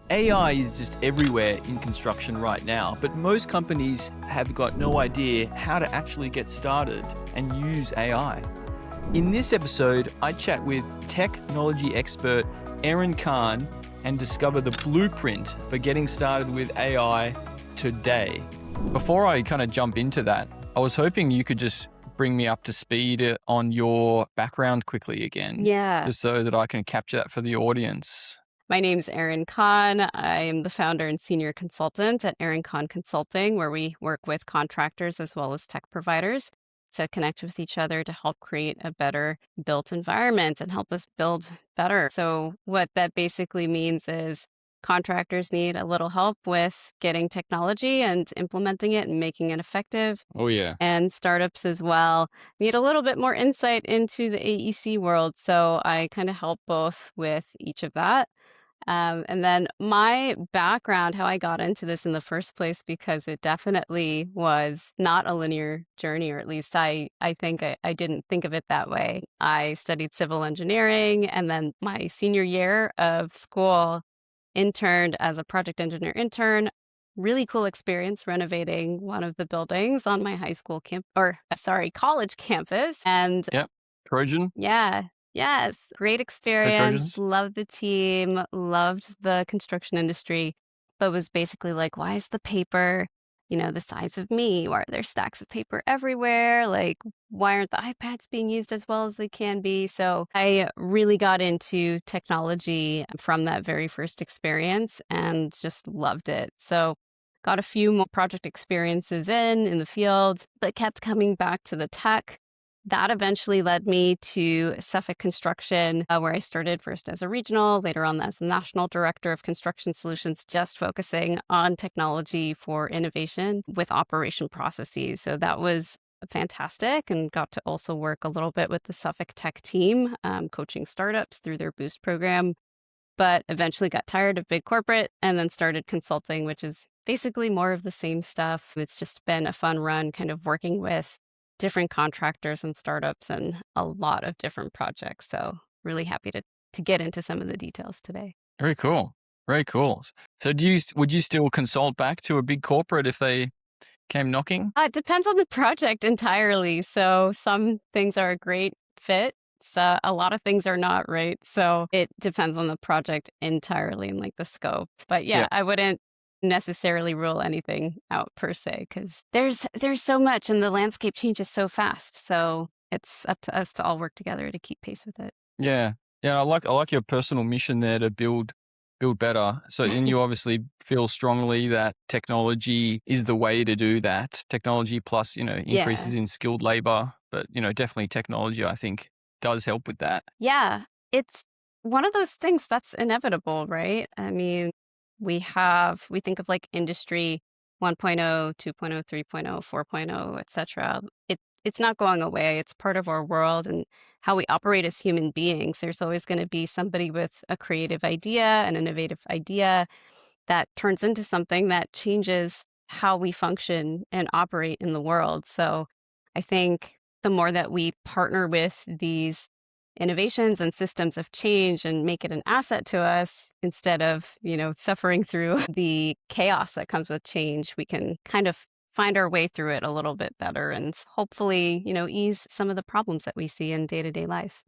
AI is just everywhere in construction right now, but most companies have got no idea how to actually get started and use AI. In this episode, I chat with technology expert Erin Khan and discover the blueprint for getting started with AI today. Before I kind of jump into that, I was hoping you could just bring me up to speed on your background quickly again. Yeah. Just so that I can capture that for the audience. My name's Erin Khan. I am the founder and senior consultant at Erin Khan Consulting, where we work with contractors as well as tech providers to connect with each other to help create a better built environment and help us build better. So what that basically means is contractors need a little help with getting technology and implementing it and making it effective. Oh, yeah. And startups as well need a little bit more insight into the AEC world. So I kind of help both with each of that. And then my background, how I got into this in the first place, because it definitely was not a linear journey, or at least I think I didn't think of it that way. I studied civil engineering, and then my senior year of school interned as a project engineer intern. Really cool experience renovating one of the buildings on my high school college campus. And Yep. Trojan. yeah, yes, great experience. Trojans. Loved the team, loved the construction industry, but was basically like, why is the paper, the size of me? Why are there stacks of paper everywhere? Like, why aren't the iPads being used as well as they can be? So I really got into technology from that very first experience and just loved it. So got a few more project experiences in the field, but kept coming back to the tech. That eventually led me to Suffolk Construction, where I started first as a regional, later on as the national director of construction solutions, just focusing on technology for innovation with operation processes. So that was fantastic, and got to also work a little bit with the Suffolk tech team, coaching startups through their Boost program, but eventually got tired of big corporate and then started consulting, which is basically more of the same stuff. It's just been a fun run, kind of working with different contractors and startups and a lot of different projects. So really happy to get into some of the details today. Very cool. Very cool. So would you still consult back to a big corporate if they came knocking? It depends on the project entirely. So some things are a great fit. So a lot of things are not, right? So it depends on the project entirely and like the scope. But yeah, I wouldn't necessarily rule anything out per se, because there's so much and the landscape changes so fast. So it's up to us to all work together to keep pace with it. Yeah. I like your personal mission there to build better. So and you obviously feel strongly that technology is the way to do that. Technology plus, increases in skilled labor, but definitely technology I think does help with that. Yeah. It's one of those things that's inevitable, right? I mean, we think of like industry 1.0, 2.0, 3.0, 4.0, et cetera. It's not going away. It's part of our world and how we operate as human beings. There's always going to be somebody with a creative idea, an innovative idea that turns into something that changes how we function and operate in the world. So I think the more that we partner with these innovations and systems of change and make it an asset to us instead of, suffering through the chaos that comes with change, we can kind of find our way through it a little bit better and hopefully, ease some of the problems that we see in day-to-day life.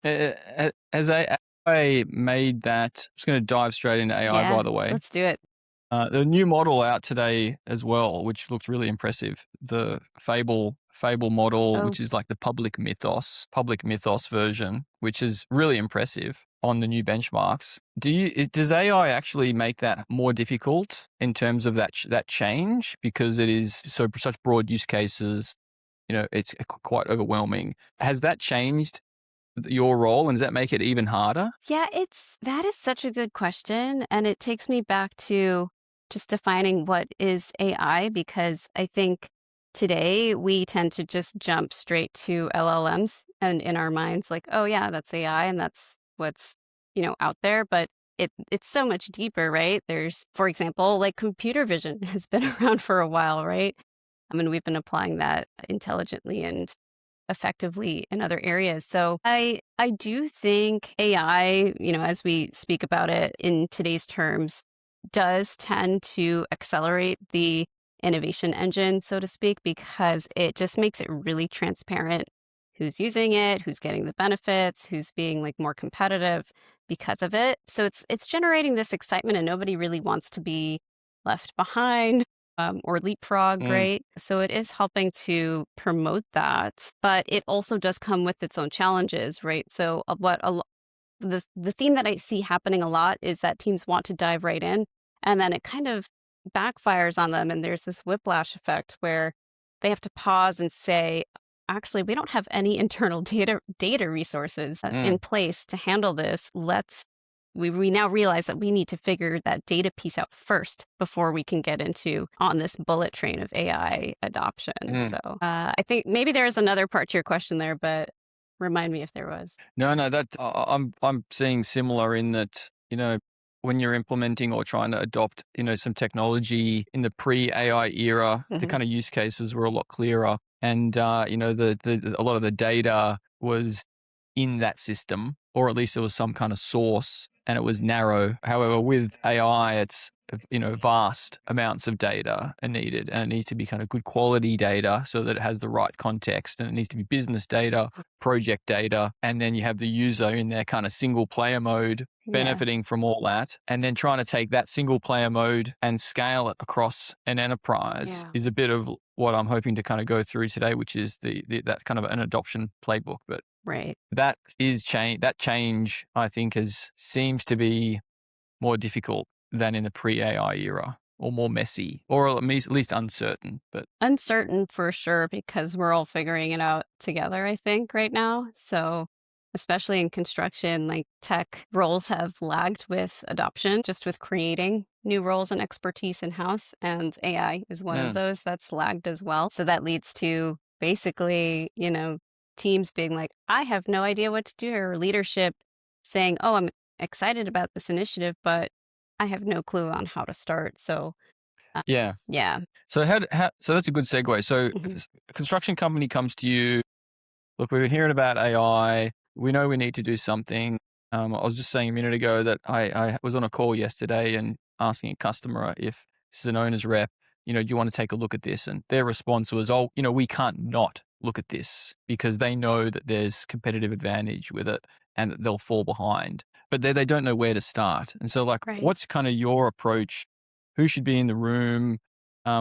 As I made that, I'm just going to dive straight into AI, by the way. Let's do it. The new model out today as well, which looks really impressive. The Fable model, which is like the public mythos version, which is really impressive on the new benchmarks. Does AI actually make that more difficult in terms of that change, because it is such broad use cases? It's quite overwhelming. Has that changed your role, and does that make it even harder? Yeah, that is such a good question, and it takes me back to just defining what is AI, because I think today we tend to just jump straight to LLMs and in our minds like, oh yeah, that's AI and that's what's, out there. But it's so much deeper, right? There's, for example, like computer vision has been around for a while, right? I mean, we've been applying that intelligently and effectively in other areas. So I do think AI, as we speak about it in today's terms, does tend to accelerate the innovation engine, so to speak, because it just makes it really transparent who's using it, who's getting the benefits, who's being like more competitive because of it. So it's generating this excitement, and nobody really wants to be left behind or leapfrogged, right? So it is helping to promote that, but it also does come with its own challenges, right? So the theme that I see happening a lot is that teams want to dive right in, and then it kind of backfires on them, and there's this whiplash effect where they have to pause and say, actually, we don't have any internal data resources in place to handle this. We now realize that we need to figure that data piece out first before we can get on this bullet train of AI adoption. So I think maybe there is another part to your question there, but remind me if there was. No, that I'm seeing similar in that, when you're implementing or trying to adopt, some technology in the pre-AI era, the kind of use cases were a lot clearer. And, a lot of the data was in that system, or at least there was some kind of source, and it was narrow. However, with AI, it's, vast amounts of data are needed, and it needs to be kind of good quality data so that it has the right context, and it needs to be business data, project data, and then you have the user in their kind of single player mode benefiting from all that, and then trying to take that single player mode and scale it across an enterprise is a bit of what I'm hoping to kind of go through today, which is that kind of an adoption playbook. But that is change. That change, I think, seems to be more difficult than in the pre-AI era, or more messy, or at least uncertain. But uncertain for sure, because we're all figuring it out together, I think, right now. So especially in construction, like tech roles have lagged with adoption, just with creating new roles and expertise in-house. And AI is one of those that's lagged as well. So that leads to basically, teams being like, I have no idea what to do, or leadership saying, oh, I'm excited about this initiative, but I have no clue on how to start. So yeah. So so that's a good segue. So if a construction company comes to you, look, we've been hearing about AI. We know we need to do something. I was just saying a minute ago that I was on a call yesterday and asking a customer if this is an owner's rep, do you want to take a look at this? And their response was, oh, we can't not look at this, because they know that there's competitive advantage with it and that they'll fall behind, but they don't know where to start. And so what's kind of your approach? Who should be in the room?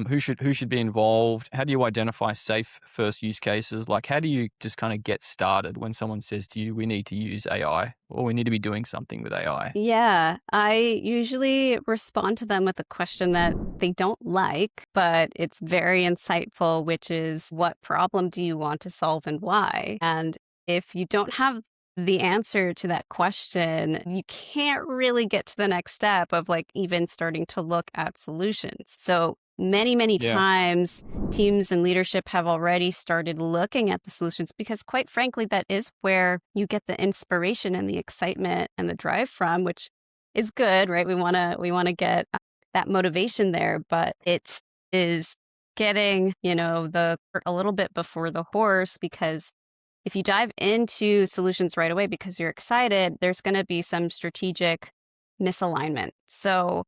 Who should be involved? How do you identify safe first use cases? Like, how do you just kind of get started when someone says to you, we need to use AI, or we need to be doing something with AI? Yeah, I usually respond to them with a question that they don't like, but it's very insightful, which is, what problem do you want to solve and why? And if you don't have the answer to that question, you can't really get to the next step of like even starting to look at solutions. So many times teams and leadership have already started looking at the solutions, because quite frankly, that is where you get the inspiration and the excitement and the drive from, which is good, right? We want to get that motivation there, but it is getting, the cart a little bit before the horse, because if you dive into solutions right away because you're excited, there's going to be some strategic misalignment. So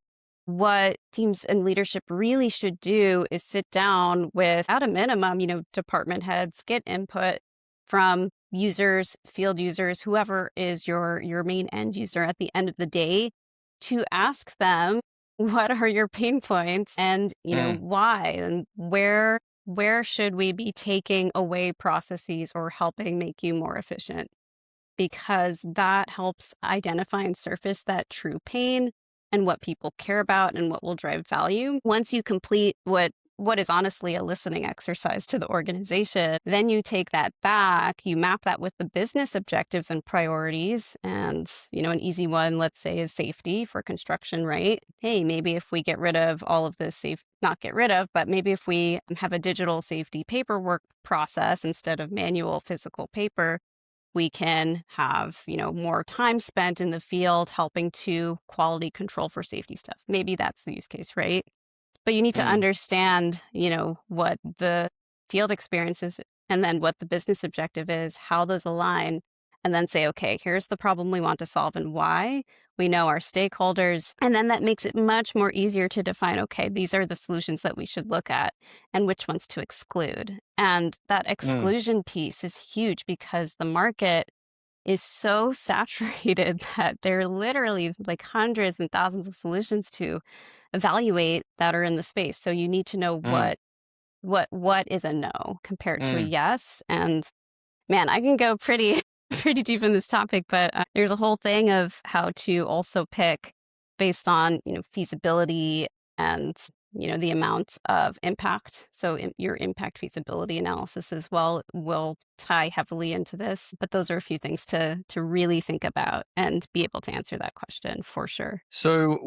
what teams and leadership really should do is sit down with, at a minimum, department heads, get input from users, field users, whoever is your main end user at the end of the day, to ask them, what are your pain points, and why, and where should we be taking away processes or helping make you more efficient? Because that helps identify and surface that true pain and what people care about and what will drive value. Once you complete what is honestly a listening exercise to the organization, then you take that back, you map that with the business objectives and priorities. And, an easy one, let's say, is safety for construction, right? Hey, maybe if we get rid of all of this not get rid of, but maybe if we have a digital safety paperwork process instead of manual physical paper, we can have, more time spent in the field helping to quality control for safety stuff. Maybe that's the use case, right? But you need to understand, what the field experience is and then what the business objective is, how those align, and then say, okay, here's the problem we want to solve and why. We know our stakeholders, and then that makes it much more easier to define, okay, these are the solutions that we should look at and which ones to exclude. And that exclusion piece is huge because the market is so saturated that there are literally like hundreds and thousands of solutions to evaluate that are in the space. So you need to know what is a no compared to a yes. And man, I can go pretty pretty deep in this topic, but there's a whole thing of how to also pick based on, feasibility and, the amount of impact. So your impact feasibility analysis as well will tie heavily into this. But those are a few things to really think about and be able to answer that question for sure. So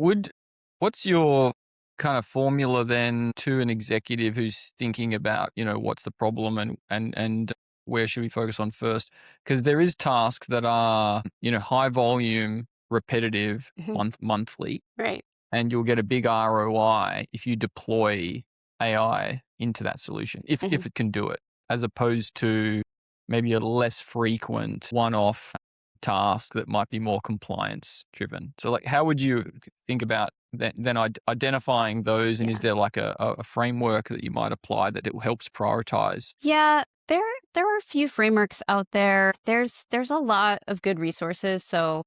what's your kind of formula then to an executive who's thinking about, what's the problem and where should we focus on first? Because there is tasks that are, high volume, repetitive, monthly. Right. And you'll get a big ROI if you deploy AI into that solution, if it can do it, as opposed to maybe a less frequent one-off task that might be more compliance driven. So like, how would you think about then identifying those? And is there like a framework that you might apply that it helps prioritize? Yeah, there are a few frameworks out there. There's a lot of good resources. So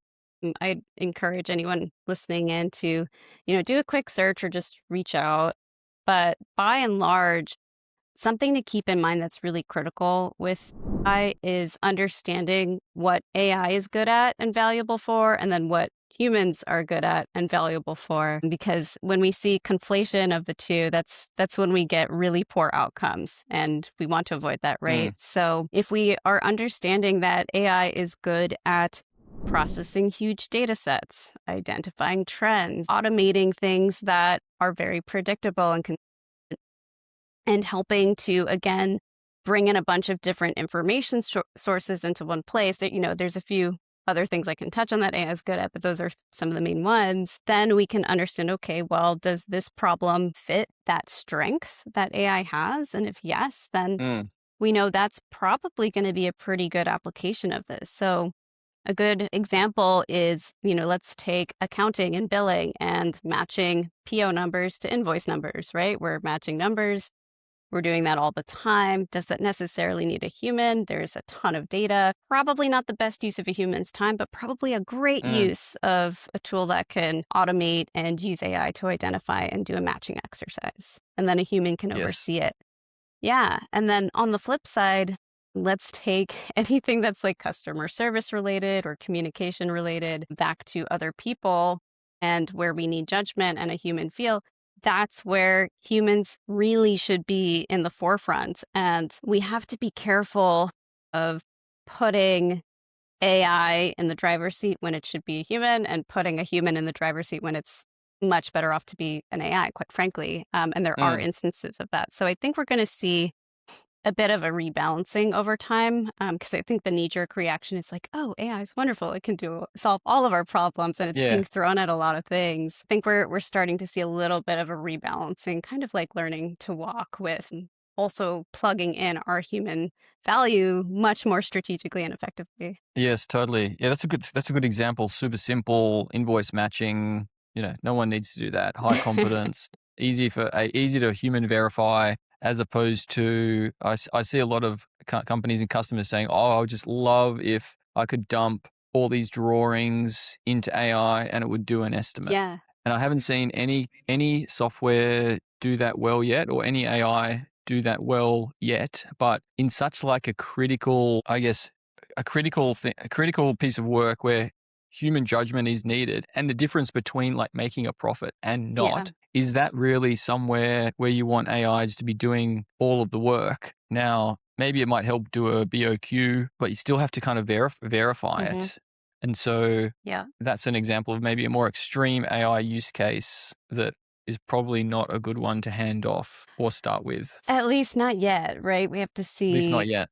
I'd encourage anyone listening in to, do a quick search or just reach out. But by and large, something to keep in mind that's really critical with AI is understanding what AI is good at and valuable for, and then what humans are good at and valuable for. Because when we see conflation of the two, that's when we get really poor outcomes, and we want to avoid that, right? So if we are understanding that AI is good at processing huge data sets, identifying trends, automating things that are very predictable and helping to, again, bring in a bunch of different information sources into one place. That, there's a few other things I can touch on that AI is good at, but those are some of the main ones. Then we can understand, okay, well, does this problem fit that strength that AI has? And if yes, then we know that's probably going to be a pretty good application of this. So a good example is, let's take accounting and billing and matching PO numbers to invoice numbers, right? We're matching numbers. We're doing that all the time. Does that necessarily need a human? There's a ton of data. Probably not the best use of a human's time, but probably a great use of a tool that can automate and use AI to identify and do a matching exercise. And then a human can oversee it. Yeah. And then on the flip side, let's take anything that's like customer service related or communication related back to other people, and where we need judgment and a human feel. That's where humans really should be in the forefront. And we have to be careful of putting AI in the driver's seat when it should be a human, and putting a human in the driver's seat when it's much better off to be an AI, quite frankly. And there are instances of that. So I think we're going to see a bit of a rebalancing over time, because I think the knee-jerk reaction is like, oh, AI is wonderful. It can solve all of our problems, and it's being thrown at a lot of things. I think we're starting to see a little bit of a rebalancing, kind of like learning to walk with, and also plugging in our human value much more strategically and effectively. Yes, totally. Yeah, that's a good example. Super simple invoice matching. No one needs to do that. High confidence, easy to human verify. As opposed to, I see a lot of companies and customers saying, oh, I would just love if I could dump all these drawings into AI and it would do an estimate. Yeah. And I haven't seen any software do that well yet, or any AI do that well yet. But in such like a critical, I guess, a critical piece of work where human judgment is needed, and the difference between like making a profit and not, is that really somewhere where you want AIs to be doing all of the work? Now, maybe it might help do a BOQ, but you still have to kind of verify it. And so that's an example of maybe a more extreme AI use case that is probably not a good one to hand off or start with. At least not yet, right? We have to see. At least not yet.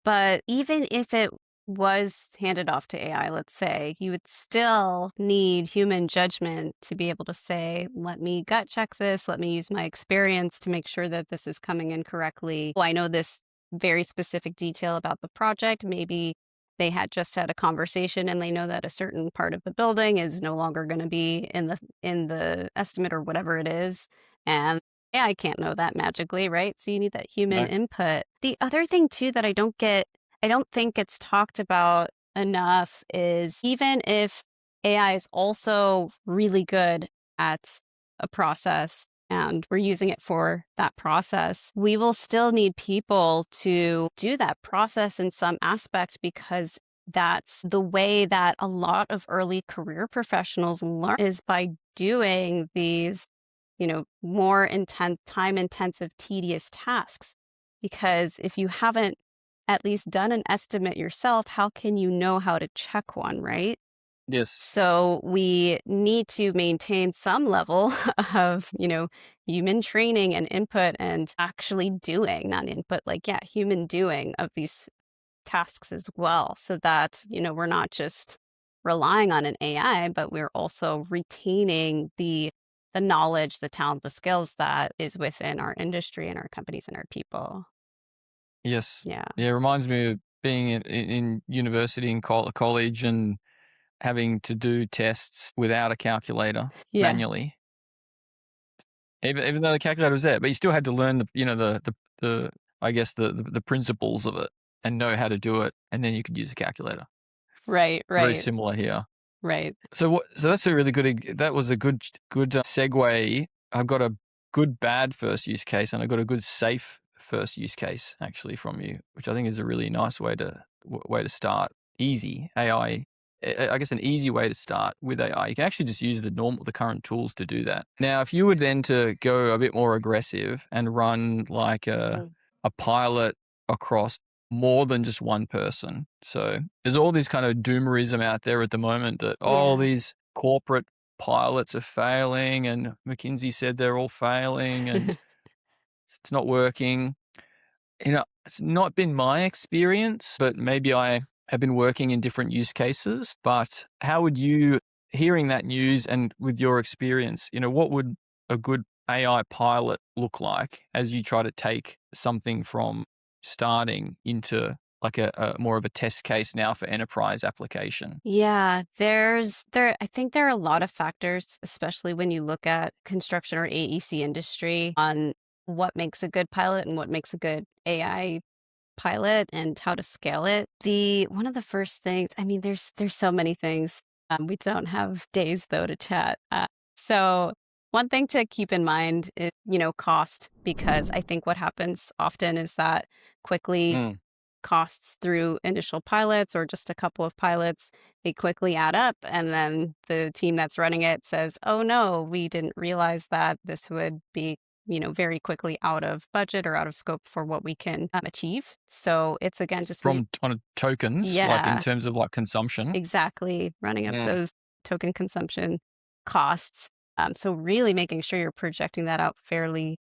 But even if it was handed off to AI, let's say, you would still need human judgment to be able to say, let me gut check this, let me use my experience to make sure that this is coming in correctly. Well, I know this very specific detail about the project. Maybe they had just had a conversation and they know that a certain part of the building is no longer going to be in the estimate or whatever it is. And yeah, I can't know that magically, right? So you need that human No. input. The other thing too that I don't think it's talked about enough is even if AI is also really good at a process and we're using it for that process, we will still need people to do that process in some aspect, because that's the way that a lot of early career professionals learn, is by doing these, more intense, time-intensive, tedious tasks. Because if you haven't at least done an estimate yourself, how can you know how to check one, right? Yes. So we need to maintain some level of, human training and input and actually doing, not input, human doing of these tasks as well, so that, we're not just relying on an AI, but we're also retaining the knowledge, the talent, the skills that is within our industry and our companies and our people. Yes. Yeah. Yeah, it reminds me of being in university and college and having to do tests without a calculator Yeah. manually. Even though the calculator was there, but you still had to learn the I guess the principles of it and know how to do it, and then you could use a calculator. Right, Very right, similar here. right. So that's a really good. That was a good segue. I've got a good bad first use case, and I've got a good safe first use case actually from you, which I think is a really nice way to start. Easy AI. I guess an easy way to start with AI. You can actually just use the current tools to do that. Now, if you were then to go a bit more aggressive and run like a pilot across more than just one person. So there's all this kind of doomerism out there at the moment that, Yeah. these corporate pilots are failing and McKinsey said they're all failing and it's not working. It's not been my experience, but maybe I have been working in different use cases. But how would you, hearing that news and with your experience, what would a good AI pilot look like as you try to take something from starting into like a more of a test case now for enterprise application? Yeah, I think there are a lot of factors, especially when you look at construction or AEC industry, on what makes a good pilot and what makes a good AI pilot and how to scale it. One of the first things, I mean, there's so many things. We don't have days though to chat. So one thing to keep in mind is, cost, because I think what happens often is that quickly Mm. costs through initial pilots or just a couple of pilots, they quickly add up. And then the team that's running it says, oh no, we didn't realize that this would be, very quickly out of budget or out of scope for what we can achieve. So it's, again, just From on tokens, like in yeah, terms of like consumption. exactly, running up Mm. those token consumption costs. So really making sure you're projecting that out fairly,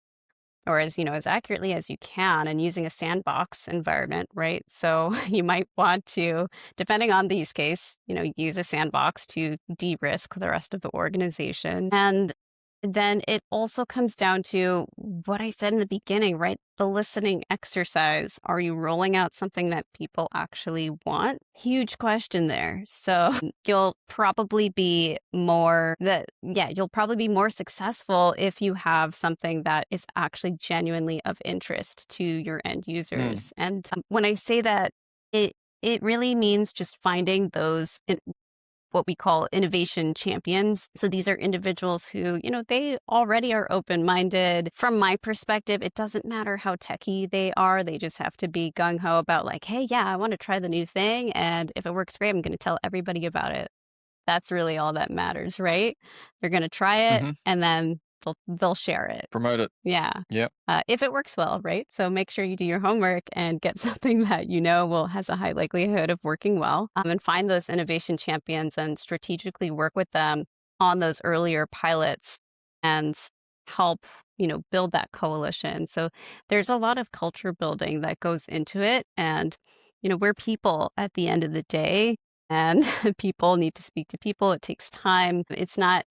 or as accurately as you can, and using a sandbox environment, right? So you might want to, depending on the use case, use a sandbox to de-risk the rest of the organization. And then it also comes down to what I said in the beginning, right? The listening exercise. Are you rolling out something that people actually want? Huge question there. So you'll probably be you'll probably be more successful if you have something that is actually genuinely of interest to your end users. And when I say that, it really means just finding those what we call innovation champions. So these are individuals who, they already are open-minded. From my perspective, it doesn't matter how techie they are. They just have to be gung-ho about like, hey, yeah, I want to try the new thing. And if it works great, I'm going to tell everybody about it. That's really all that matters, right? They're going to try it Mm-hmm. and then they'll share it. Promote it. Yeah. Yep. If it works well, right? So make sure you do your homework and get something that has a high likelihood of working well, and find those innovation champions and strategically work with them on those earlier pilots and help, build that coalition. So there's a lot of culture building that goes into it. And, we're people at the end of the day, and people need to speak to people. It takes time. It's not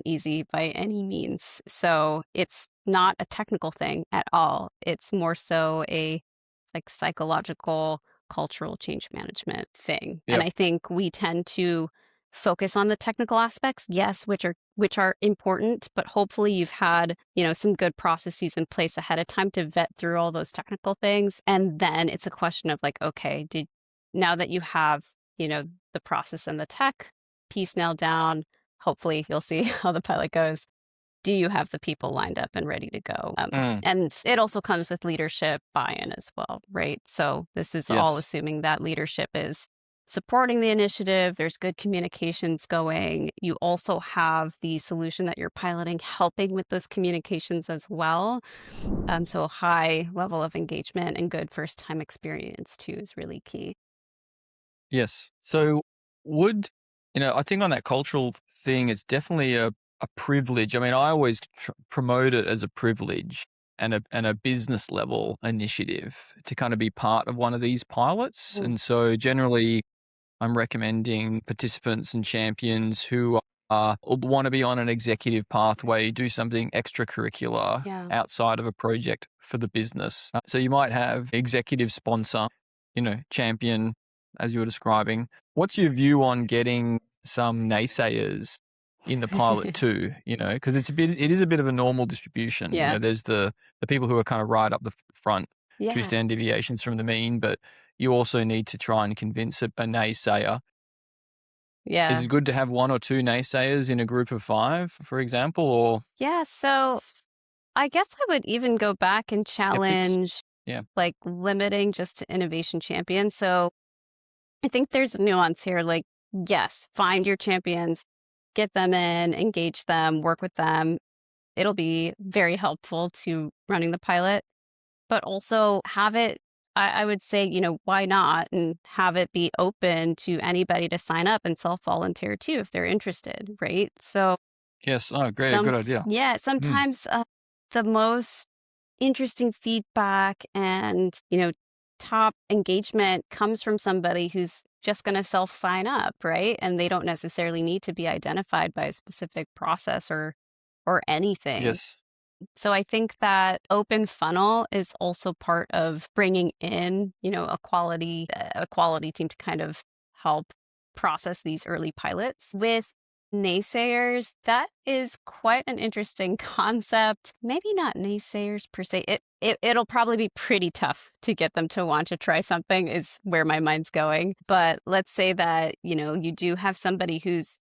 easy by any means. So it's not a technical thing at all. It's more so a like psychological, cultural change management thing. And Yep. I think we tend to focus on the technical aspects, yes, which are important, but hopefully you've had, some good processes in place ahead of time to vet through all those technical things. And then it's a question of like, okay, now that you have, the process and the tech piece nailed down, hopefully you'll see how the pilot goes. Do you have the people lined up and ready to go? And it also comes with leadership buy-in as well, right? So this is all Yes. assuming that leadership is supporting the initiative. There's good communications going. You also have the solution that you're piloting helping with those communications as well. So a high level of engagement and good first-time experience too is really key. Yes. So I think on that cultural thing, it's definitely a privilege. I mean, I always promote it as a privilege and a business level initiative to kind of be part of one of these pilots. Mm. And so generally, I'm recommending participants and champions who want to be on an executive pathway, do something extracurricular Yeah. outside of a project for the business. So you might have executive sponsor, champion, as you were describing. What's your view on getting some naysayers in the pilot too? Because it is a bit of a normal distribution. Yeah. There's the people who are kind of right up the front, two Yeah. standard deviations from the mean, but you also need to try and convince a naysayer. Is Yeah. it good to have one or two naysayers in a group of 5, for example, or Yeah. So I guess I would even go back and skeptics? challenge Yeah. like limiting just to innovation champions. So I think there's a nuance here. Like, yes, find your champions, get them in, engage them, work with them. It'll be very helpful to running the pilot, but also have it, I would say, why not? And have it be open to anybody to sign up and self-volunteer too if they're interested, right? So Yes. Oh, great. Good idea. Mm. sometimes the most interesting feedback and, top engagement comes from somebody who's just going to self sign up, right? And they don't necessarily need to be identified by a specific process or anything. Yes. So I think that open funnel is also part of bringing in, a quality team to kind of help process these early pilots. With naysayers, that is quite an interesting concept. Maybe not naysayers per se. It'll probably be pretty tough to get them to want to try something is where my mind's going. But let's say that, you do have somebody who's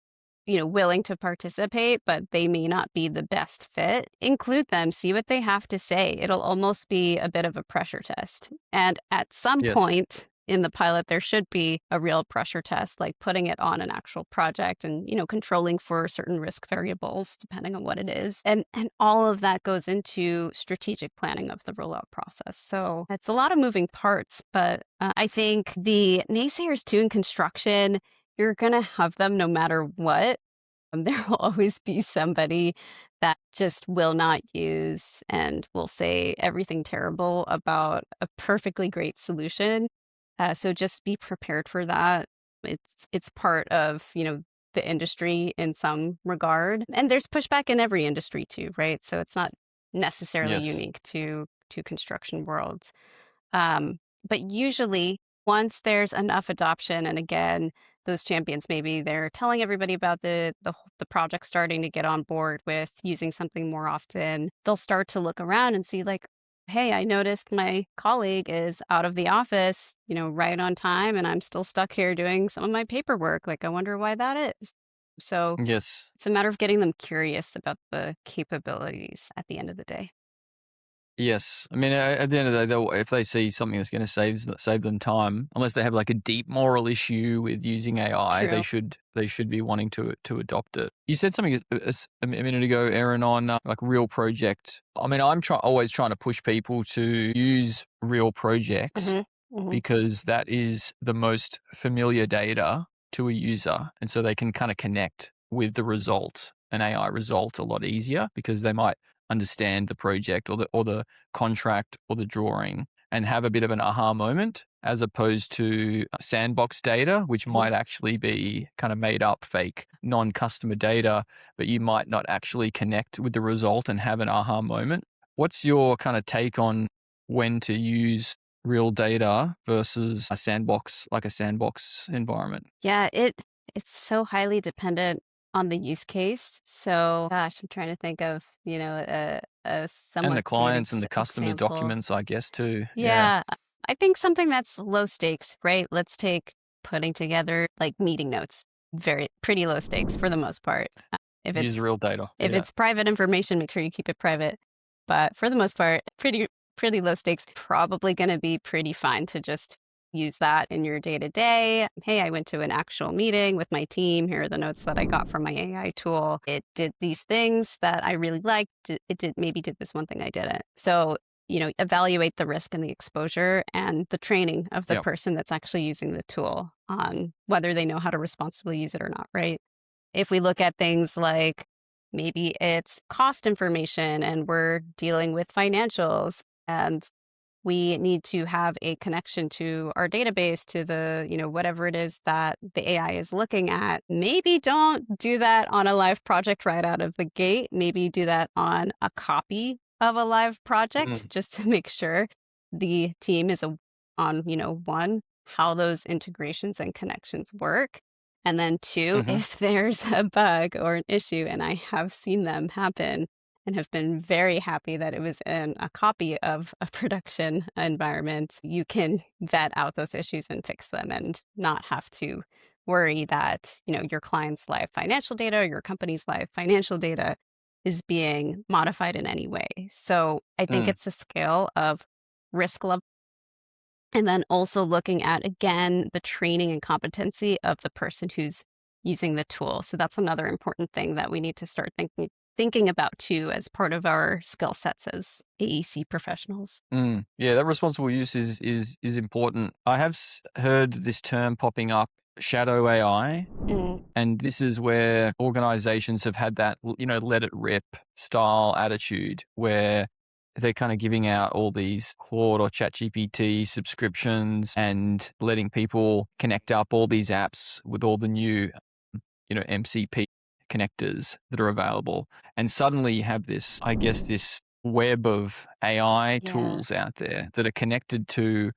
willing to participate, but they may not be the best fit. Include them, see what they have to say. It'll almost be a bit of a pressure test. And at some Yes. point in the pilot, there should be a real pressure test, like putting it on an actual project and, controlling for certain risk variables, depending on what it is. And all of that goes into strategic planning of the rollout process. So it's a lot of moving parts, but I think the naysayers too in construction, you're going to have them no matter what. There will always be somebody that just will not use and will say everything terrible about a perfectly great solution. So just be prepared for that. It's part of, the industry in some regard. And there's pushback in every industry too, right? So it's not necessarily Yes. unique to construction worlds. But usually, once there's enough adoption, and again, those champions maybe they're telling everybody about the project starting to get on board with using something more often, they'll start to look around and see like, hey, I noticed my colleague is out of the office, right on time, and I'm still stuck here doing some of my paperwork. Like, I wonder why that is. So Yes. it's a matter of getting them curious about the capabilities at the end of the day. Yes. I mean, at the end of the day, if they see something that's going to save them time, unless they have like a deep moral issue with using AI, True. they should be wanting to adopt it. You said something a minute ago, Erin, on like real project. I mean, I'm always trying to push people to use real projects Hmm. because that is the most familiar data to a user, and so they can kind of connect with the result, an AI result, a lot easier because they might understand the project or the contract or the drawing and have a bit of an aha moment as opposed to sandbox data, which might actually be kind of made up fake non-customer data, but you might not actually connect with the result and have an aha moment. What's your kind of take on when to use real data versus a sandbox, like a sandbox environment. Yeah, it's so highly dependent on the use case. So, gosh, I'm trying to think of, a And somewhat the good clients and the customer example. documents, I guess, too. Yeah. Yeah, I think something that's low stakes, right? Let's take putting together like meeting notes. Very pretty low stakes for the most part. If Use it's real data. if Yeah. it's private information, make sure you keep it private. But for the most part, pretty low stakes. Probably going to be pretty fine to just use that in your day to day. Hey, I went to an actual meeting with my team. Here are the notes that I got from my AI tool. It did these things that I really liked. It did maybe did this one thing I didn't. So evaluate the risk and the exposure and the training of the Yeah. person that's actually using the tool on whether they know how to responsibly use it or not, right? If we look at things like maybe it's cost information and we're dealing with financials and we need to have a connection to our database, to the, whatever it is that the AI is looking at. Maybe don't do that on a live project right out of the gate. Maybe do that on a copy of a live project just to make sure the team is on, one, how those integrations and connections work. And then two, Mm-hmm. if there's a bug or an issue, and I have seen them happen, and have been very happy that it was in a copy of a production environment, you can vet out those issues and fix them and not have to worry that, your client's live financial data or your company's live financial data is being modified in any way. So I think it's a scale of risk level. And then also looking at, again, the training and competency of the person who's using the tool. So that's another important thing that we need to start thinking about too as part of our skill sets as AEC professionals. Yeah, that responsible use is important. I have heard this term popping up, shadow AI, and this is where organizations have had that, let it rip style attitude where they're kind of giving out all these Claude or ChatGPT subscriptions and letting people connect up all these apps with all the new, MCP connectors that are available. And suddenly you have this, I guess, this web of AI tools out there that are connected to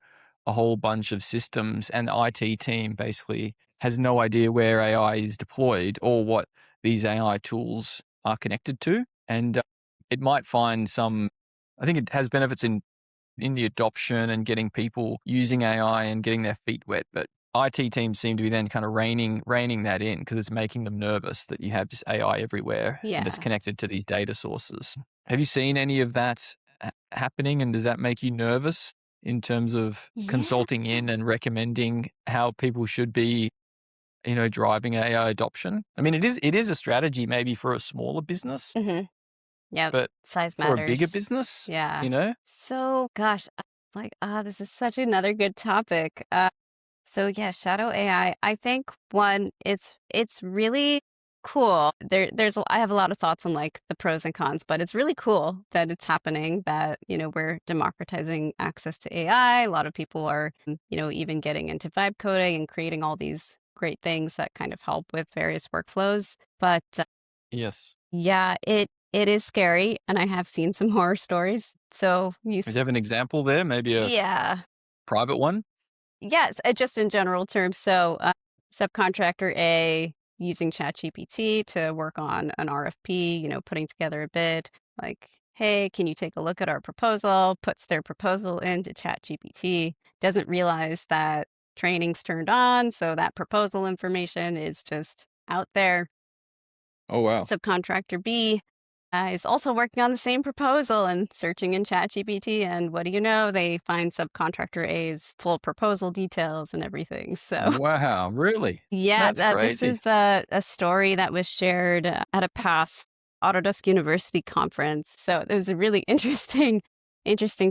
a whole bunch of systems, and the IT team basically has no idea where AI is deployed or what these AI tools are connected to. And it might find I think it has benefits in the adoption and getting people using AI and getting their feet wet. But IT teams seem to be then kind of reining that in because it's making them nervous that you have just AI everywhere and that's connected to these data sources. Have you seen any of that happening, and does that make you nervous in terms of consulting in and recommending how people should be, driving AI adoption? I mean, it is a strategy maybe for a smaller business, Yeah, but size for a bigger matters. business, Yeah. So, gosh, this is such another good topic. So yeah, shadow AI. I think one, it's really cool. I have a lot of thoughts on like the pros and cons, but it's really cool that it's happening. That we're democratizing access to AI. A lot of people are even getting into vibe coding and creating all these great things that kind of help with various workflows. But yes. yeah, it is scary, and I have seen some horror stories. So Do you have an example there? Maybe a yeah. private one? Yes, just in general terms. So, subcontractor A using ChatGPT to work on an RFP, putting together a bid, like, hey, can you take a look at our proposal? Puts their proposal into ChatGPT, doesn't realize that training's turned on, so that proposal information is just out there. Oh, wow. Subcontractor B is also working on the same proposal and searching in ChatGPT. And what do you know? They find subcontractor A's full proposal details and everything. So, Wow, really? yeah, That's this crazy. is a story that was shared at a past Autodesk University conference. So it was a really interesting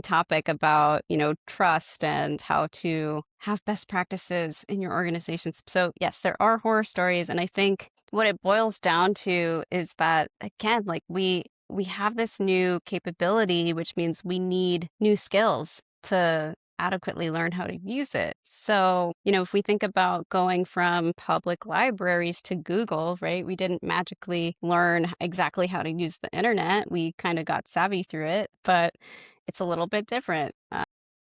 topic about, trust and how to have best practices in your organizations. So yes, there are horror stories. And I think what it boils down to is that, again, like we have this new capability, which means we need new skills to adequately learn how to use it. So, if we think about going from public libraries to Google, right, we didn't magically learn exactly how to use the internet. We kind of got savvy through it, but it's a little bit different.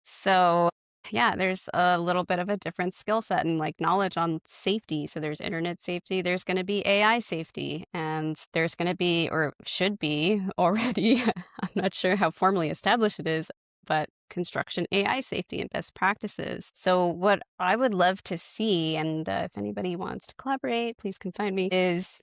So Yeah, there's a little bit of a different skill set and like knowledge on safety. So there's internet safety, there's going to be AI safety, and there's going to be, or should be already, I'm not sure how formally established it is, but construction AI safety and best practices. So what I would love to see, and if anybody wants to collaborate, please can find me, is,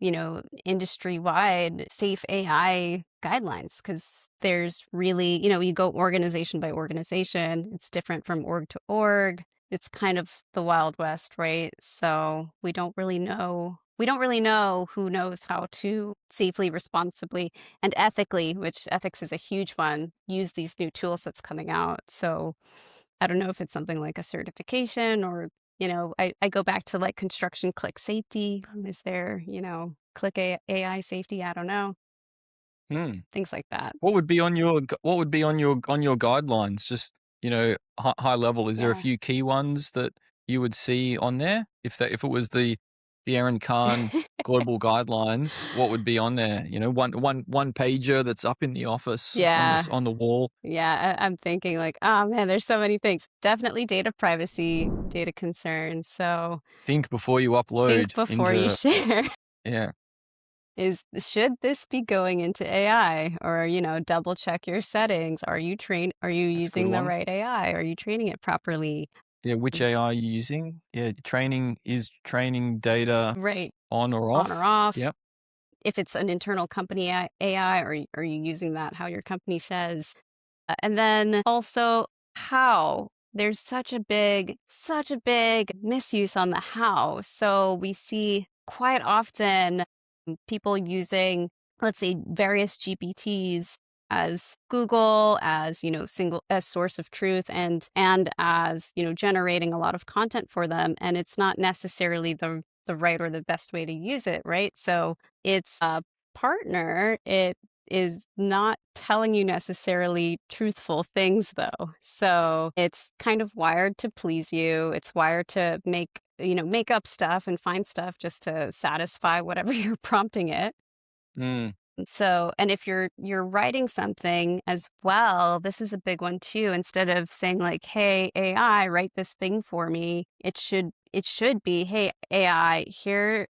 industry-wide safe AI guidelines, because there's really, you go organization by organization. It's different from org to org. It's kind of the Wild West, right? So we don't really know. We don't really know who knows how to safely, responsibly, and ethically, which ethics is a huge one, use these new tools that's coming out. So I don't know if it's something like a certification or, I go back to like construction click safety. Is there, click AI safety? I don't know. Things like that. What would be on your guidelines? Just, high level. Is there a Yeah. few key ones that you would see on there? If it was the Erin Khan global guidelines, what would be on there? One pager that's up in the office Yeah. on the wall. Yeah. I'm thinking like, oh man, there's so many things. Definitely data privacy, data concerns. So Think before you think upload before you into share. yeah. Should this be going into AI, or, double check your settings? Are you That's a good using the one. right AI? Are you training it properly? Yeah, which AI are you using? Yeah, training data Right. on or On or off? off. Yep. If it's an internal company AI, or are you using that how your company says? And then also how. There's such a big misuse on the how. So we see quite often people using, let's say, various GPTs as Google, as, single as source of truth, and as, generating a lot of content for them. And it's not necessarily the right or the best way to use it, right? So it's a partner. It is not telling you necessarily truthful things, though. So it's kind of wired to please you. It's wired to make up stuff and find stuff just to satisfy whatever you're prompting it. Mm, So, and if you're writing something as well, this is a big one too. Instead of saying like, "Hey AI, write this thing for me," it should be, "Hey AI, here's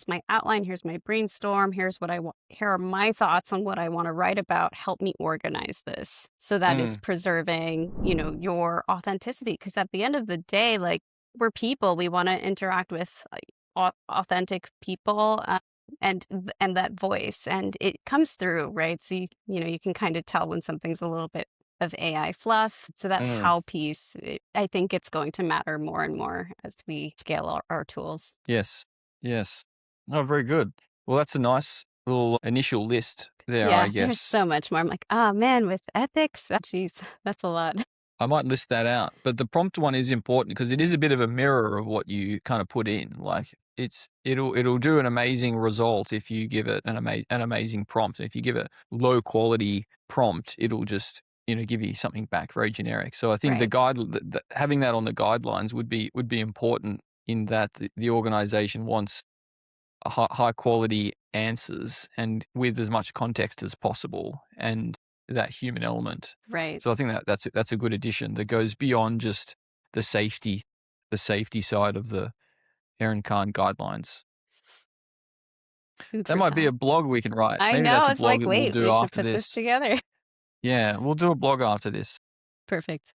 my outline, here's my brainstorm, here's what I want, here are my thoughts on what I want to write about. Help me organize this so that it's mm, preserving, your authenticity." Because at the end of the day, like, we're people, we want to interact with authentic people. And that voice, and it comes through, right? So you can kind of tell when something's a little bit of AI fluff. So that mm. how piece, I think it's going to matter more and more as we scale our tools. Yes. Yes. Oh, very good. Well, that's a nice little initial list there, I Yeah, there's guess. so much more. I'm like, oh man, with ethics, geez, that's a lot. I might list that out. But the prompt one is important because it is a bit of a mirror of what you kind of put in. Like it'll do an amazing result if you give it an amazing prompt. And if you give it low quality prompt, it'll just give you something back very generic. So I think Right. having that on the guidelines would be important in that the organization wants a high quality answers and with as much context as possible and that human element. Right. So I think that's a good addition that goes beyond just the safety side of the Erin Khan guidelines. Food That for might be a thought. blog we can write. I Maybe know. that's a It's blog like, that we'll wait, we do should after put this this. together. Yeah, we'll do a blog after this. Perfect.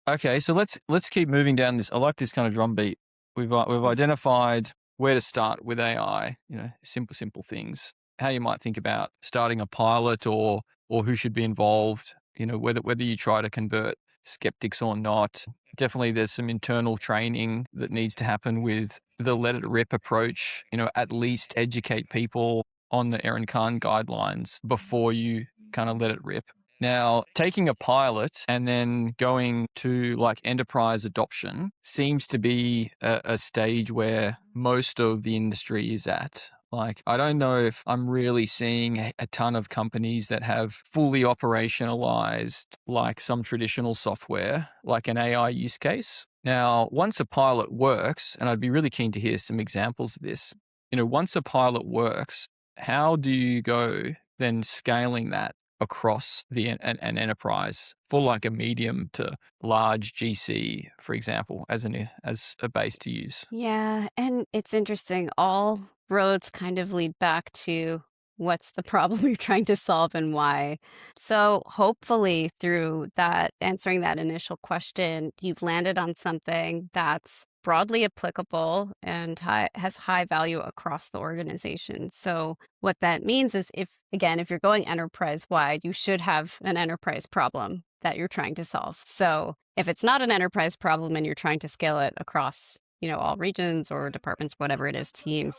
Okay, so let's keep moving down this. I like this kind of drumbeat. We've identified where to start with AI. Simple things. How you might think about starting a pilot or who should be involved. Whether you try to convert skeptics or not. Definitely, there's some internal training that needs to happen with the let it rip approach. At least educate people on the Erin Khan guidelines before you kind of let it rip. Now, taking a pilot and then going to like enterprise adoption seems to be a stage where most of the industry is at. Like, I don't know if I'm really seeing a ton of companies that have fully operationalized like some traditional software, like an AI use case. Now, once a pilot works, and I'd be really keen to hear some examples of this, once a pilot works, how do you go then scaling that across an enterprise for like a medium to large GC, for example, as a base to use? Yeah, and it's interesting. All roads kind of lead back to what's the problem you're trying to solve and why. So hopefully through that answering that initial question, you've landed on something that's broadly applicable and has high value across the organization. So what that means is if you're going enterprise wide, you should have an enterprise problem that you're trying to solve. So if it's not an enterprise problem and you're trying to scale it across all regions or departments, whatever it is, teams,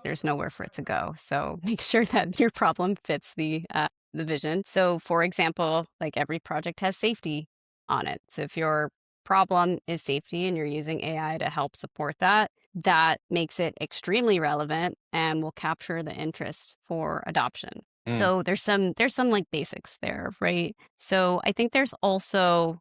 there's nowhere for it to go. So make sure that your problem fits the vision. So for example, like every project has safety on it. So if your problem is safety and you're using AI to help support that, that makes it extremely relevant and will capture the interest for adoption. So there's some like basics there, right? So I think there's also,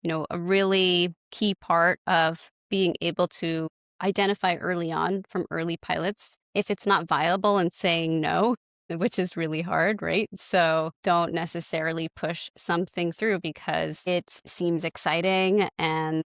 a really key part of being able to identify early on from early pilots if it's not viable and saying no, which is really hard, right? So don't necessarily push something through because it seems exciting, and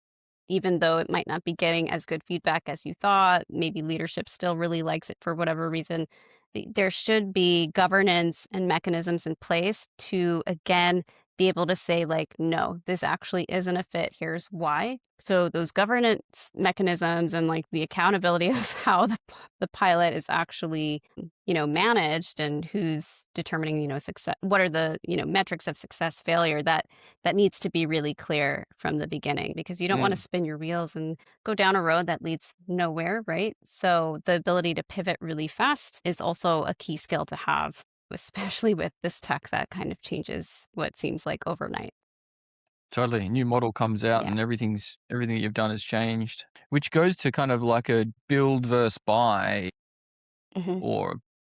even though it might not be getting as good feedback as you thought, maybe leadership still really likes it for whatever reason, there should be governance and mechanisms in place to, again, be able to say, like, no, this actually isn't a fit. Here's why. So those governance mechanisms and like the accountability of how the pilot is actually, managed and who's determining, success, what are the, metrics of success, failure, that needs to be really clear from the beginning, because you don't want to spin your wheels and go down a road that leads nowhere, right? So the ability to pivot really fast is also a key skill to have, especially with this tech that kind of changes what seems like overnight. Totally. A new model comes out Yeah. and everything you've done has changed, which goes to kind of like a build versus buy, hmm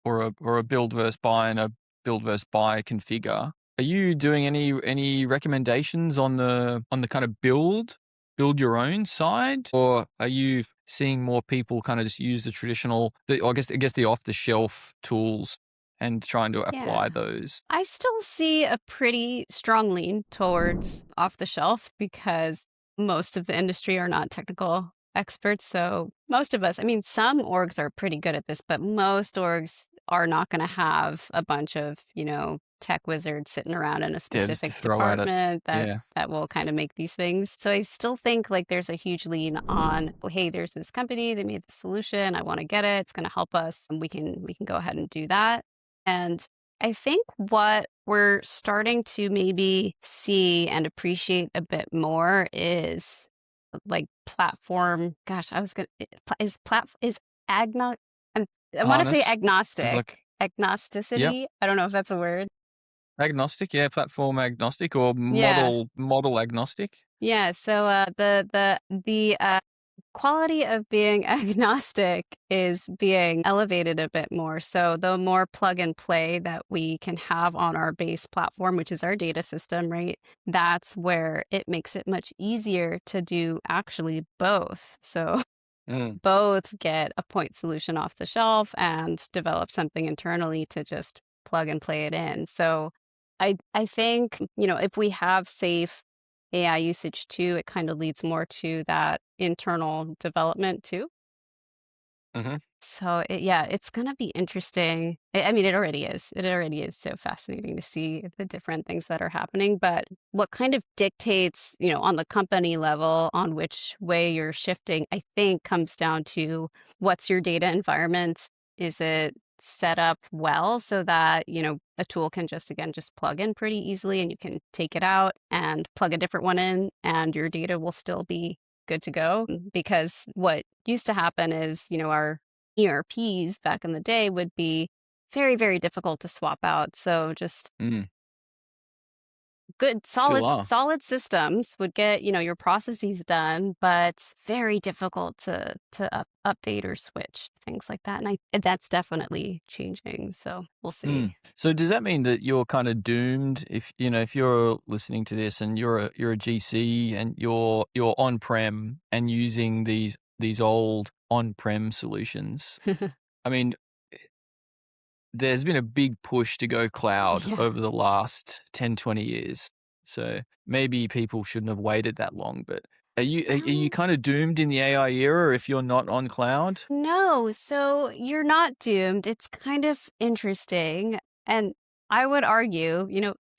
or a build versus buy and a build versus buy configure. Are you doing any recommendations on the kind of build your own side, or are you seeing more people kind of just use the traditional, I guess the off the shelf tools and trying to Yeah. apply those? I still see a pretty strong lean towards off the shelf because most of the industry are not technical experts. So most of us, I mean, some orgs are pretty good at this, but most orgs are not going to have a bunch of, tech wizards sitting around in a Devs to specific throw at it. department that Yeah. will kind of make these things. So I still think like there's a huge lean on, oh, hey, there's this company, they made the solution, I want to get it, it's going to help us, and we can go ahead and do that. And I think what we're starting to maybe see and appreciate a bit more is like platform. Gosh, I was gonna is agno. I'm, I want to say Harness is agnostic. like, yep. Agnosticity. I don't know if that's a word. Agnostic, yeah, platform agnostic or Yeah, model agnostic. yeah. So the quality of being agnostic is being elevated a bit more. So the more plug and play that we can have on our base platform, which is our data system, right? That's where it makes it much easier to do actually both. So Mm. both get a point solution off the shelf and develop something internally to just plug and play it in. So I think, if we have safe AI usage too, it kind of leads more to that internal development too. Mhm. So yeah, it's going to be interesting. I mean, it already is. It already is so fascinating to see the different things that are happening. But what kind of dictates, on the company level on which way you're shifting, I think comes down to what's your data environment? Is it set up well so that, a tool can just plug in pretty easily and you can take it out and plug a different one in and your data will still be good to go? Because what used to happen is, our ERPs back in the day would be very, very difficult to swap out. So just Mm. good, Still are. solid systems would get, your processes done, but very difficult to update or switch, things like that. And that's definitely changing. So we'll see. So does that mean that you're kind of doomed if you're listening to this and you're a GC and you're on-prem and using these old on-prem solutions? I mean, there's been a big push to go cloud Yeah. over the last 10, 20 years. So maybe people shouldn't have waited that long, but are you Um, kind of doomed in the AI era if you're not on cloud? no, so you're not doomed. It's kind of interesting. And I would argue,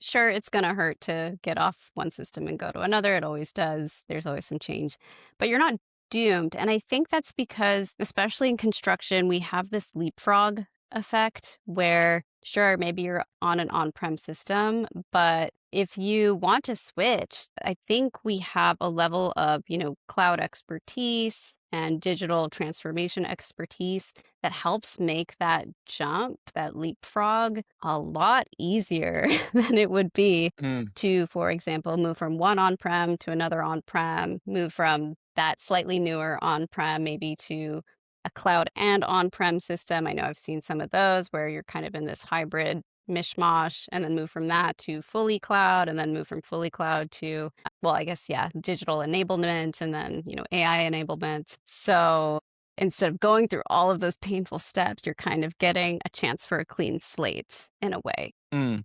sure, it's going to hurt to get off one system and go to another. It always does. There's always some change, but you're not doomed. And I think that's because, especially in construction, we have this leapfrog effect where, sure, maybe you're on an on-prem system, but if you want to switch, I think we have a level of, cloud expertise and digital transformation expertise that helps make that jump, that leapfrog, a lot easier than it would be Mm, to, for example, move from one on-prem to another on-prem, move from that slightly newer on-prem maybe to a cloud and on-prem system. I know I've seen some of those where you're kind of in this hybrid mishmash and then move from that to fully cloud and then move from fully cloud to, well, I guess, yeah, digital enablement and then, AI enablement. So instead of going through all of those painful steps, you're kind of getting a chance for a clean slate in a way. mm,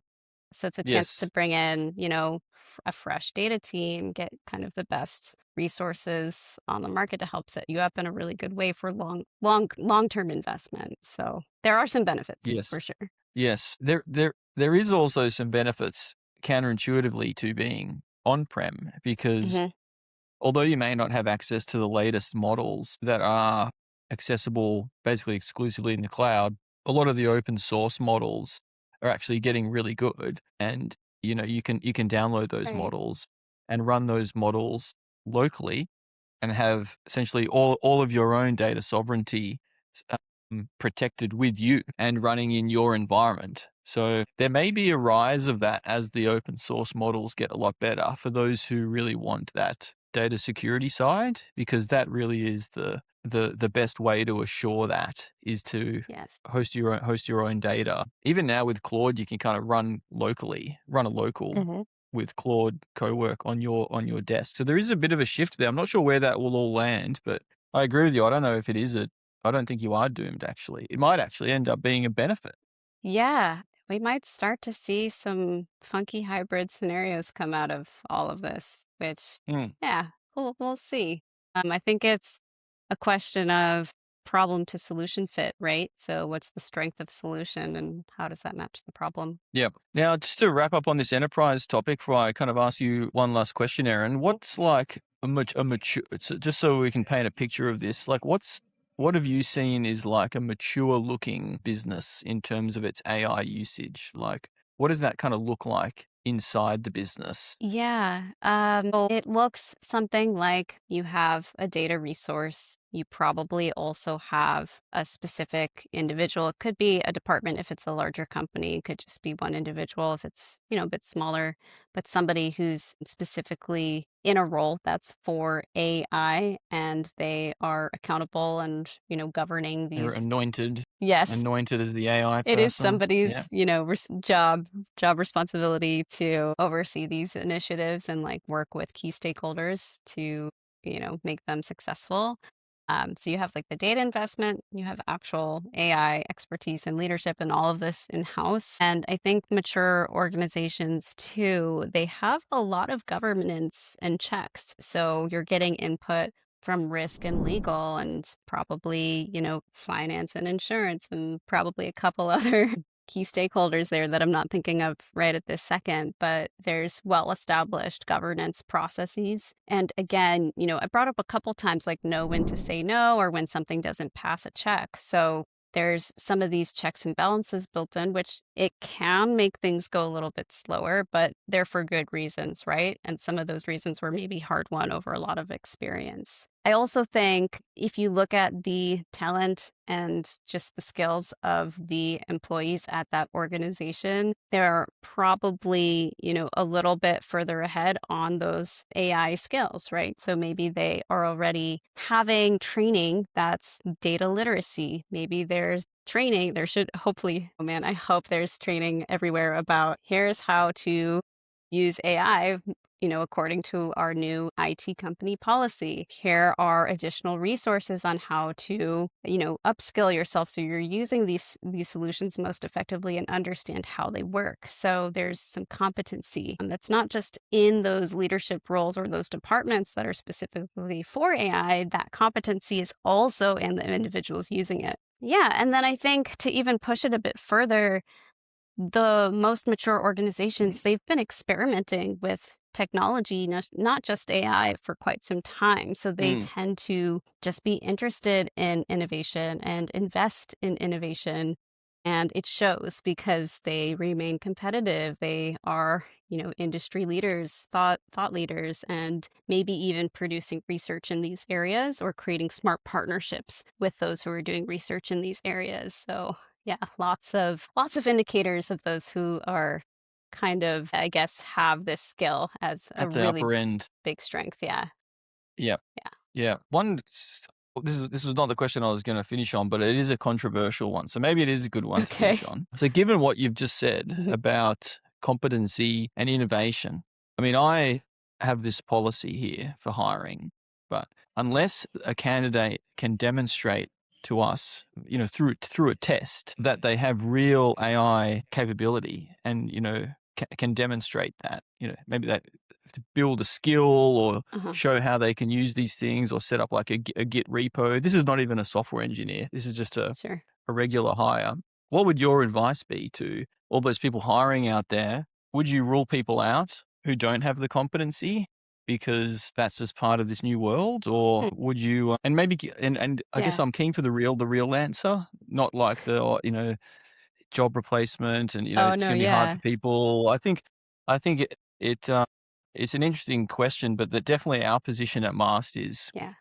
So it's a chance to yes, bring in, a fresh data team, get kind of the best resources on the market to help set you up in a really good way for long-term investment. So there are some benefits yes, for sure. yes. There is also some benefits counterintuitively to being on-prem because Hmm. although you may not have access to the latest models that are accessible basically exclusively in the cloud, a lot of the open source models are actually getting really good. And you can download those Right. models and run those models locally and have essentially all of your own data sovereignty protected with you and running in your environment. So there may be a rise of that as the open source models get a lot better for those who really want that data security side, because that really is the best way to assure that is to Yes. host your own data. Even now with Claude, you can kind of run a local Hmm. with Claude Cowork on your desk. So there is a bit of a shift there. I'm not sure where that will all land, but I agree with you. I don't know if it is a I don't think you are doomed, actually. It might actually end up being a benefit. Yeah, we might start to see some funky hybrid scenarios come out of all of this, which, Mm, yeah, we'll see. I think it's a question of problem to solution fit, right? So what's the strength of solution and how does that match the problem? yeah. Now, just to wrap up on this enterprise topic, before I kind of ask you one last question, Aaron, what's like a mature, just so we can paint a picture of this, like what have you seen is like a mature looking business in terms of its AI usage? Like, what does that kind of look like inside the business? Yeah, so it looks something like you have a data resource. You probably also have a specific individual. It could be a department if it's a larger company. It could just be one individual if it's, a bit smaller, but somebody who's specifically in a role that's for AI and they are accountable and, governing They're these. anointed, Yes. anointed as the AI It is person. somebody's, Yeah. job responsibility to oversee these initiatives and like work with key stakeholders to, make them successful. So you have like the data investment, you have actual AI expertise and leadership and all of this in-house. And I think mature organizations too, they have a lot of governance and checks. So you're getting input from risk and legal and probably, finance and insurance and probably a couple other key stakeholders there that I'm not thinking of right at this second, but there's well-established governance processes. And again, I brought up a couple times like know when to say no or when something doesn't pass a check. So there's some of these checks and balances built in, which it can make things go a little bit slower, but they're for good reasons, right? And some of those reasons were maybe hard won over a lot of experience. I also think if you look at the talent and just the skills of the employees at that organization, they're probably, a little bit further ahead on those AI skills, right? So maybe they are already having training that's data literacy. Maybe there's training, there should hopefully, oh man, I hope there's training everywhere about here's how to use AI according to our new IT company policy, here are additional resources on how to, upskill yourself so you're using these solutions most effectively and understand how they work. So there's some competency that's not just in those leadership roles or those departments that are specifically for AI. That competency is also in the individuals using it. Yeah, and then I think to even push it a bit further, the most mature organizations, they've been experimenting with technology, not just AI, for quite some time. So they tend to just be interested in innovation and invest in innovation. And it shows because they remain competitive. They are, industry leaders, thought leaders, and maybe even producing research in these areas or creating smart partnerships with those who are doing research in these areas. So yeah, lots of indicators of those who are kind of, I guess, have this skill as a At the really upper end. big strength. Yeah. Yeah. Yeah. Yeah. This was not the question I was going to finish on, but it is a controversial one. So maybe it is a good one to finish Okay. on. So given what you've just said Mhm. about competency and innovation, I mean, I have this policy here for hiring, but unless a candidate can demonstrate to us, through a test that they have real AI capability and, can demonstrate that, maybe that to build a skill or Uh-huh. show how they can use these things or set up like a Git repo. This is not even a software engineer. This is just a Sure. regular hire. What would your advice be to all those people hiring out there? Would you rule people out who don't have the competency because that's just part of this new world? Or Hmm. would you, and maybe, and I guess Yeah. I'm keen for the real answer, not like the, job replacement and, Oh, it's no. going to be hard Yeah. for people. I think it's an interesting question, but that definitely our position at Mast is Yeah.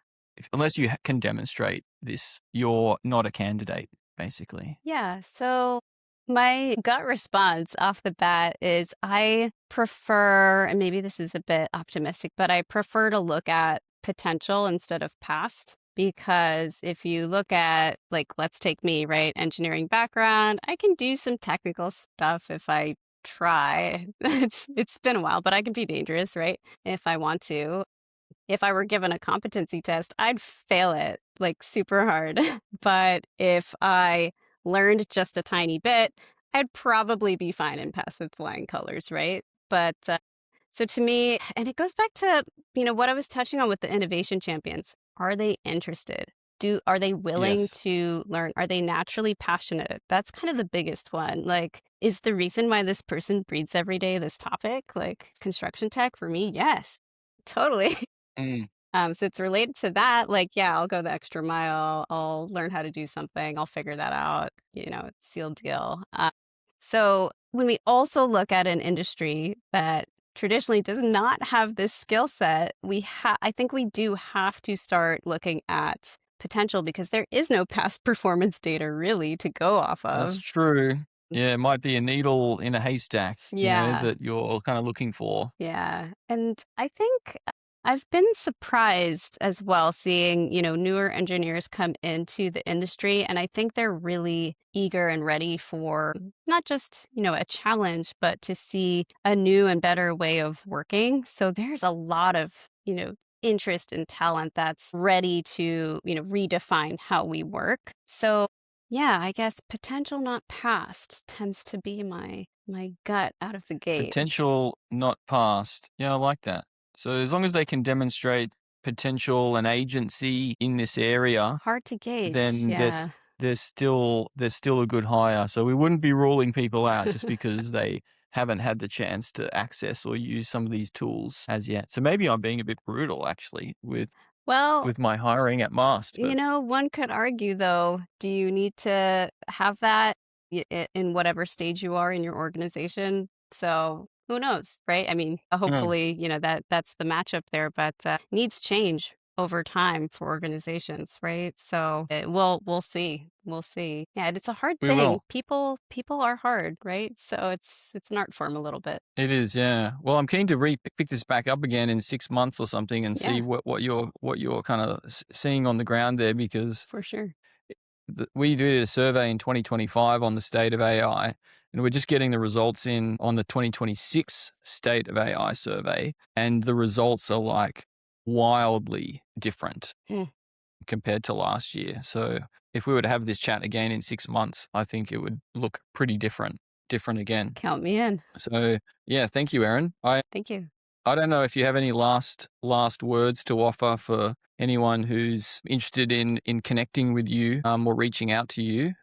unless you can demonstrate this, you're not a candidate, basically. Yeah. So my gut response off the bat is I prefer, and maybe this is a bit optimistic, but I prefer to look at potential instead of past. Because if you look at, like, let's take me, right? Engineering background, I can do some technical stuff if I try. It's been a while, but I can be dangerous, right? If I want to. If I were given a competency test, I'd fail it like super hard. But if I learned just a tiny bit, I'd probably be fine and pass with flying colors, right? But so to me, and it goes back to, what I was touching on with the innovation champions. Are they interested? Are they willing Yes. to learn? Are they naturally passionate? That's kind of the biggest one. Like, is the reason why this person breathes every day this topic, like construction tech? For me, yes, totally. Mm. So it's related to that. Like, yeah, I'll go the extra mile. I'll learn how to do something. I'll figure that out. It's sealed deal. So when we also look at an industry that traditionally does not have this skill set, I think we do have to start looking at potential because there is no past performance data really to go off That's of. true. Yeah, it might be a needle in a haystack, Yeah. that you're kind of looking for. Yeah. And I think I've been surprised as well seeing, newer engineers come into the industry. And I think they're really eager and ready for not just, a challenge, but to see a new and better way of working. So there's a lot of, interest and talent that's ready to, redefine how we work. So yeah, I guess potential not past tends to be my gut out of the gate. Potential, not past. Yeah, I like that. So as long as they can demonstrate potential and agency in this area, Hard to gauge, then yeah. there's still a good hire. So we wouldn't be ruling people out just because they haven't had the chance to access or use some of these tools as yet. So maybe I'm being a bit brutal actually Well, with my hiring at Mast, but one could argue though, do you need to have that in whatever stage you are in your organization? So who knows, right? I mean, mm, hopefully, that's the matchup there, but needs change over time for organizations, right? So we'll see. We'll see. Yeah, and it's a hard we thing. will. People are hard, right? So it's an art form a little bit. It is, yeah. Well, I'm keen to pick this back up again in 6 months or something and see Yeah, what you're kind of seeing on the ground there because for sure. we did a survey in 2025 on the state of AI, And we're just getting the results in on the 2026 State of AI survey, and the results are like wildly different compared to last year. So if we were to have this chat again in 6 months, I think it would look pretty different again. Count me in. So yeah, thank you, Erin. Thank you. I don't know if you have any last words to offer for anyone who's interested in connecting with you or reaching out to you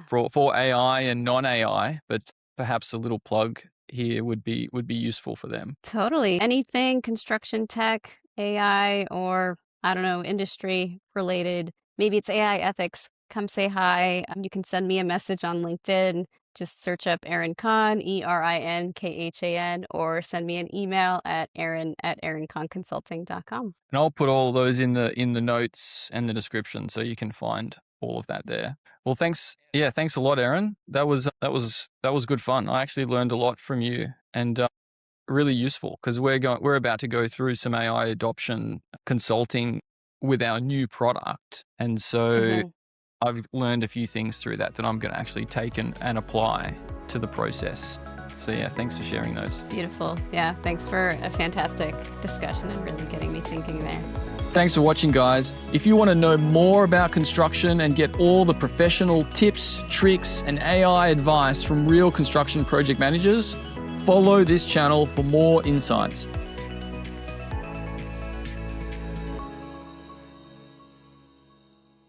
for AI and non-AI, but perhaps a little plug here would be useful for them. Totally. Anything construction tech, AI, or I don't know, industry related. Maybe it's AI ethics. Come say hi. You can send me a message on LinkedIn. Just search up Erin Khan, ERINKHAN, or send me an email at erin@erinconconsulting.com. And I'll put all of those in the notes and the description, so you can find all of that there. Well, thanks. Yeah, thanks a lot, Erin. That was good fun. I actually learned a lot from you, and really useful, because we're about to go through some AI adoption consulting with our new product, and so I've learned a few things through that I'm going to actually take and apply to the process. So yeah, thanks for sharing those. Beautiful. Yeah, thanks for a fantastic discussion and really getting me thinking there. Thanks for watching, guys. If you want to know more about construction and get all the professional tips, tricks, and AI advice from real construction project managers, follow this channel for more insights.